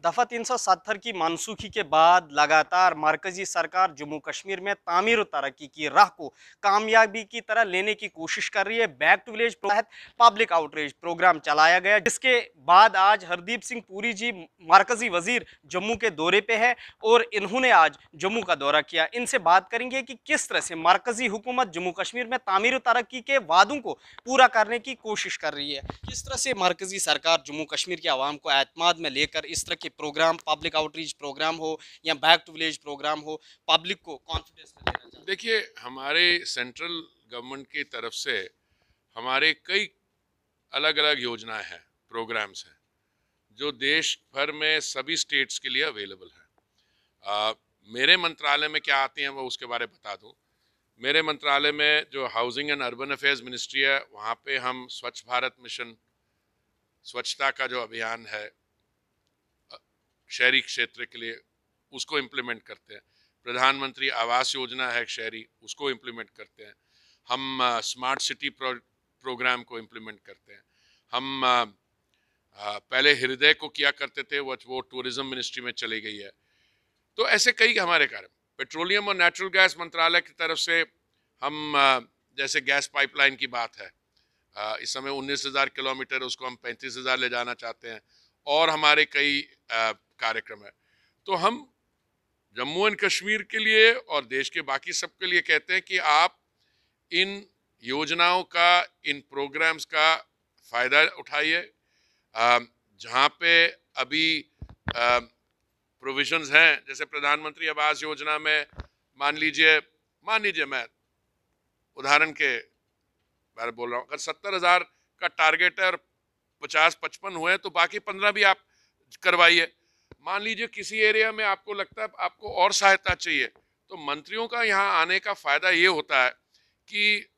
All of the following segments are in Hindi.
दफा 370 की मनसूखी के बाद लगातार मरकजी सरकार जम्मू कश्मीर में तामीर और तरक्की की राह को कामयाबी की तरह लेने की कोशिश कर रही है। बैक टू विलेज तहत पब्लिक आउटरीच प्रोग्राम चलाया गया, जिसके बाद आज हरदीप सिंह पुरी जी मरकजी वजीर जम्मू के दौरे पे है और इन्होंने आज जम्मू का दौरा किया। इनसे बात करेंगे कि किस तरह से मरकजी हुकूमत जम्मू कश्मीर में तामीर और तरक्की के वादों को पूरा करने की कोशिश कर रही है, किस तरह से मरकजी सरकार जम्मू कश्मीर के आवाम को एतमाद में लेकर इस तरह के प्रोग्राम, पब्लिक आउटरीच प्रोग्राम हो या बैक टू विलेज प्रोग्राम हो, पब्लिक को कॉन्फिडेंस में लेना चाहते हैं। देखिए, हमारे सेंट्रल गवर्नमेंट की तरफ से हमारे कई अलग अलग योजनाएं हैं, प्रोग्राम्स हैं जो देश भर में सभी स्टेट्स के लिए अवेलेबल है। मेरे मंत्रालय में क्या आती हैं वो उसके बारे में बता दूं। मेरे मंत्रालय में जो housing and urban affairs ministry है, वहाँ पे हम स्वच्छ भारत मिशन, स्वच्छता का जो अभियान है शहरी क्षेत्र के लिए, उसको इम्प्लीमेंट करते हैं। प्रधानमंत्री आवास योजना है शहरी, उसको इम्प्लीमेंट करते हैं। हम स्मार्ट सिटी प्रोग्राम को इम्प्लीमेंट करते हैं। हम पहले हृदय को किया करते थे, वो टूरिज्म मिनिस्ट्री में चली गई है। तो ऐसे कई हमारे कार्य। पेट्रोलियम और नेचुरल गैस मंत्रालय की तरफ से हम जैसे गैस पाइपलाइन की बात है, इस समय 19,000 किलोमीटर, उसको हम 35,000 ले जाना चाहते हैं, और हमारे कई कार्यक्रम है। तो हम जम्मू एंड कश्मीर के लिए और देश के बाकी सबके लिए कहते हैं कि आप इन योजनाओं का, इन प्रोग्राम्स का फ़ायदा उठाइए। जहाँ पे अभी प्रोविजंस हैं, जैसे प्रधानमंत्री आवास योजना में मान लीजिए मैं उदाहरण के बारे बोल रहा हूँ, अगर 70,000 का टारगेट है और 50-55 हुए तो बाकी 15 भी आप करवाइए। मान लीजिए किसी एरिया में आपको लगता है आपको और सहायता चाहिए, तो मंत्रियों का यहाँ आने का फायदा ये होता है कि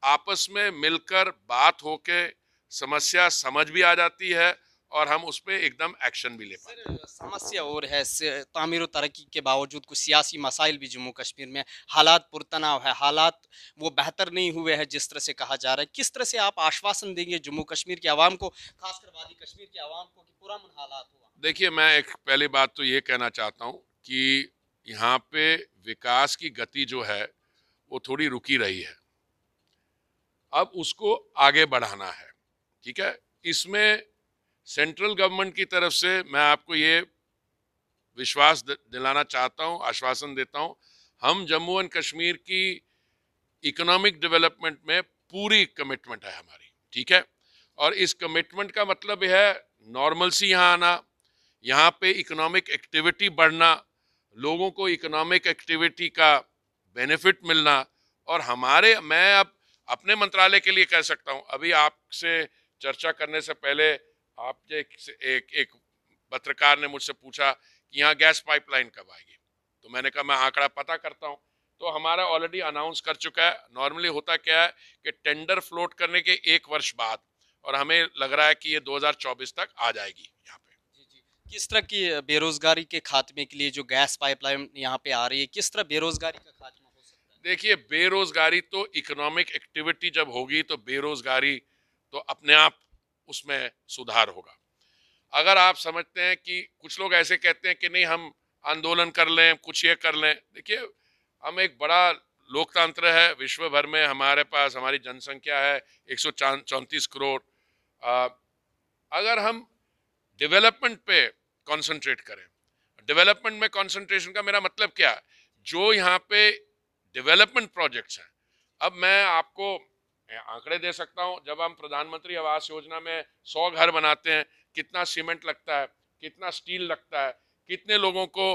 आपस में मिलकर बात होके समस्या समझ भी आ जाती है और हम उस पर एकदम एक्शन भी ले पाते हैं। समस्या और है, तामीर और तरक्की के बावजूद कुछ सियासी मसाइल भी जम्मू कश्मीर में, हालात पुरतनाव है, हालात वो बेहतर नहीं हुए हैं जिस तरह से कहा जा रहा है। किस तरह से आप आश्वासन देंगे जम्मू कश्मीर के आवाम को, खासकर वादी कश्मीर के आवाम को, कि पुरअमन हालात हुआ? देखिए, मैं एक पहली बात तो ये कहना चाहता हूँ कि यहाँ पे विकास की गति जो है वो थोड़ी रुकी रही है, अब उसको आगे बढ़ाना है। ठीक है, इसमें सेंट्रल गवर्नमेंट की तरफ से मैं आपको ये विश्वास दिलाना चाहता हूँ, आश्वासन देता हूँ, हम जम्मू एंड कश्मीर की इकोनॉमिक डेवलपमेंट में पूरी कमिटमेंट है हमारी। ठीक है, और इस कमिटमेंट का मतलब यह है नॉर्मलसी यहाँ आना, यहाँ पे इकोनॉमिक एक्टिविटी बढ़ना, लोगों को इकोनॉमिक एक्टिविटी का बेनिफिट मिलना। और मैं अब अपने मंत्रालय के लिए कह सकता हूँ, अभी आपसे चर्चा करने से पहले एक पत्रकार ने मुझसे पूछा कि यहाँ गैस पाइपलाइन कब आएगी, तो मैंने कहा मैं आंकड़ा पता करता हूँ। तो हमारा ऑलरेडी अनाउंस कर चुका है। नॉर्मली होता क्या है कि टेंडर फ्लोट करने के 1 वर्ष बाद, और हमें लग रहा है कि ये 2024 तक आ जाएगी यहाँ पे। जी जी, किस तरह की बेरोजगारी के खात्मे के लिए जो गैस पाइपलाइन यहाँ पे आ रही है, किस तरह बेरोजगारी का खात्मा हो सकता है? देखिए, बेरोजगारी तो इकोनॉमिक एक्टिविटी जब होगी तो बेरोजगारी तो अपने आप उसमें सुधार होगा। अगर आप समझते हैं कि कुछ लोग ऐसे कहते हैं कि नहीं हम आंदोलन कर लें, कुछ ये कर लें, देखिए हम एक बड़ा लोकतंत्र है, विश्व भर में हमारे पास हमारी जनसंख्या है 134 करोड़। अगर हम डेवलपमेंट पे कंसंट्रेट करें, डेवलपमेंट में कंसंट्रेशन का मेरा मतलब क्या है, जो यहाँ पे डेवलपमेंट प्रोजेक्ट्स हैं, अब मैं आपको आंकड़े दे सकता हूँ। जब हम प्रधानमंत्री आवास योजना में 100 घर बनाते हैं, कितना सीमेंट लगता है, कितना स्टील लगता है, कितने लोगों को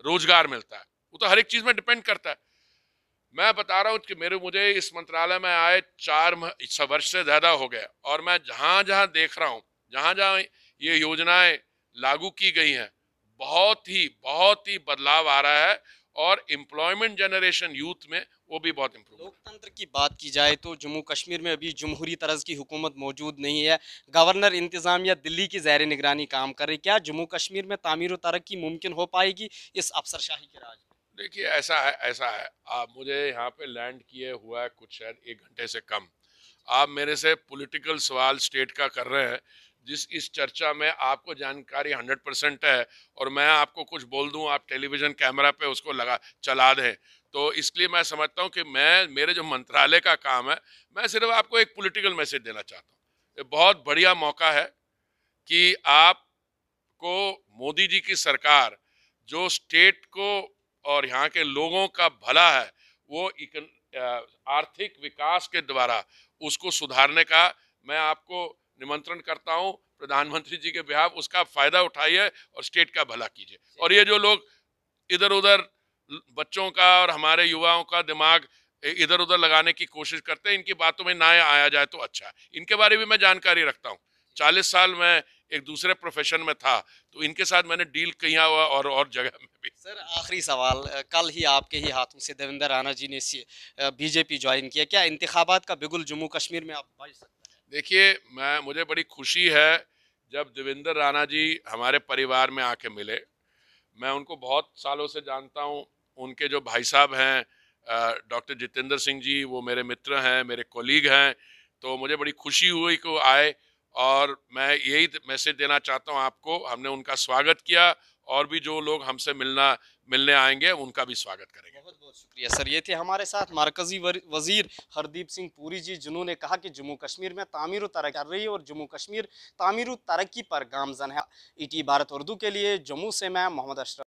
रोजगार मिलता है, वो तो हर एक चीज में डिपेंड करता है। मैं बता रहा हूँ कि मुझे इस मंत्रालय में आए 4 वर्ष से ज्यादा हो गया, और मैं जहां जहां देख रहा हूँ, जहां जहां ये योजनाएं लागू की गई हैं, बहुत ही बदलाव आ रहा है, और एम्प्लॉयमेंट जनरेशन यूथ में वो भी बहुत इम्प्रूव। लोकतंत्र की बात की जाए तो जम्मू कश्मीर में अभी जमहूरी तर्ज की हुकूमत मौजूद नहीं है, गवर्नर इंतजामिया दिल्ली की ज़ैर निगरानी काम कर रही। क्या जम्मू कश्मीर में तामीर और तरक्की मुमकिन हो पाएगी इस अफसरशाही के राज में? देखिए, ऐसा है, आप मुझे यहाँ पे लैंड किए हुआ है कुछ शायद 1 घंटे से कम। आप मेरे से पॉलिटिकल सवाल स्टेट का कर रहे हैं, जिस इस चर्चा में आपको जानकारी 100% है और मैं आपको कुछ बोल दूं, आप टेलीविजन कैमरा पे उसको लगा चला दें, तो इसलिए मैं समझता हूं कि मेरे जो मंत्रालय का काम है, मैं सिर्फ आपको एक पॉलिटिकल मैसेज देना चाहता हूं। ये बहुत बढ़िया मौका है कि आपको मोदी जी की सरकार जो स्टेट को और यहाँ के लोगों का भला है, वो आर्थिक विकास के द्वारा उसको सुधारने का मैं आपको निमंत्रण करता हूं। प्रधानमंत्री जी के बिहाफ उसका फायदा उठाइए और स्टेट का भला कीजिए। और ये जो लोग इधर उधर बच्चों का और हमारे युवाओं का दिमाग इधर उधर लगाने की कोशिश करते हैं, इनकी बातों में ना आया जाए तो अच्छा है। इनके बारे में मैं जानकारी रखता हूँ। 40 साल मैं एक दूसरे प्रोफेशन में था, तो इनके साथ मैंने डील किया हुआ और जगह में भी। सर आखिरी सवाल, कल ही आपके ही हाथों से देवेंद्र राणा जी ने बीजेपी ज्वाइन किया, क्या इंतखाबात का बिगुल जम्मू कश्मीर में आप बज सकता है? देखिए, मुझे बड़ी खुशी है जब देवेंद्र राणा जी हमारे परिवार में आके मिले। मैं उनको बहुत सालों से जानता हूँ। उनके जो भाई साहब हैं डॉक्टर जितेंद्र सिंह जी, वो मेरे मित्र हैं, मेरे कोलीग हैं। तो मुझे बड़ी खुशी हुई कि वो आए और मैं यही मैसेज देना चाहता हूँ आपको। हमने उनका स्वागत किया और भी जो लोग हमसे मिलने आएंगे उनका भी स्वागत करेंगे। बहुत बहुत शुक्रिया सर। ये थे हमारे साथ मरकजी वजीर हरदीप सिंह पुरी जी, जिन्होंने कहा कि जम्मू कश्मीर में तामीर व तरक्की कर रही है और जम्मू कश्मीर तामीर व तरक्की पर गामजन है। ईटी भारत उर्दू के लिए जम्मू से मैं मोहम्मद अशरफ।